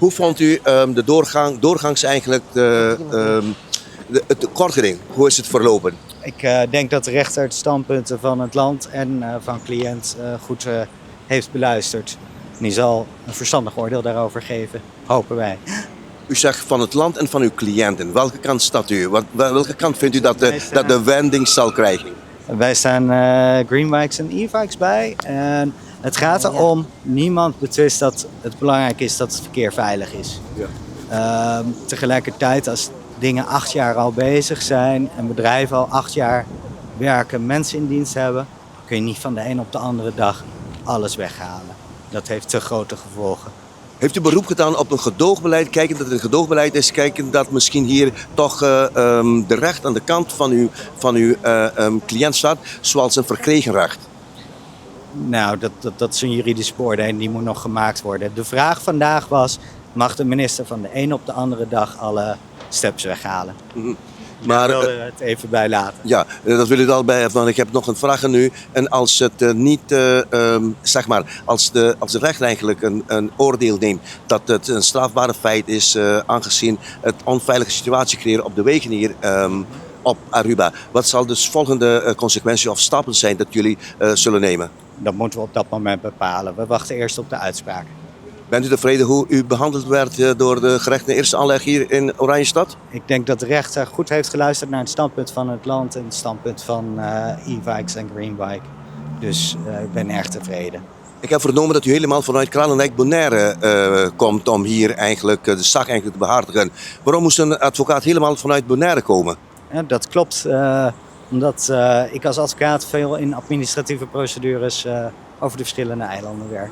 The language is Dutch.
Hoe vond u de doorgangs eigenlijk de tekortgeding? Hoe is het verlopen? Ik denk dat de rechter de standpunten van het land en van cliënt goed heeft beluisterd. En die zal een verstandig oordeel daarover geven, hopen wij. U zegt van het land en van uw cliënten. Welke kant staat u? Welke kant vindt u dat de wending zal krijgen? Wij staan greenbikes en e-bikes bij. En het gaat erom, niemand betwist dat het belangrijk is dat het verkeer veilig is. Ja. Tegelijkertijd, als dingen 8 jaar al bezig zijn en bedrijven al 8 jaar werken, mensen in dienst hebben, kun je niet van de een op de andere dag alles weghalen. Dat heeft te grote gevolgen. Heeft u beroep gedaan op een gedoogbeleid, kijken dat het een gedoogbeleid is, kijken dat misschien hier toch de recht aan de kant van uw cliënt staat, zoals een verkregen recht? Nou, dat is een juridische beoordeling, die moet nog gemaakt worden. De vraag vandaag was, mag de minister van de een op de andere dag alle steps weghalen? Maar ik wilde het even bij laten. Ja, dat wil ik al bij. Want ik heb nog een vraag aan u. En als het niet, zeg maar, als de rechter eigenlijk een oordeel neemt dat het een strafbare feit is, aangezien het onveilige situatie creëren op de wegen hier op Aruba. Wat zal dus volgende consequentie of stappen zijn dat jullie zullen nemen? Dat moeten we op dat moment bepalen. We wachten eerst op de uitspraak. Bent u tevreden hoe u behandeld werd door de gerechten eerste aanleg hier in Oranjestad? Ik denk dat de rechter goed heeft geluisterd naar het standpunt van het land en het standpunt van e-bikes en greenbike. Dus ik ben erg tevreden. Ik heb vernomen dat u helemaal vanuit Kralendijk-Bonaire komt om hier eigenlijk de zaak eigenlijk te behartigen. Waarom moest een advocaat helemaal vanuit Bonaire komen? Ja, dat klopt, omdat ik als advocaat veel in administratieve procedures over de verschillende eilanden werk.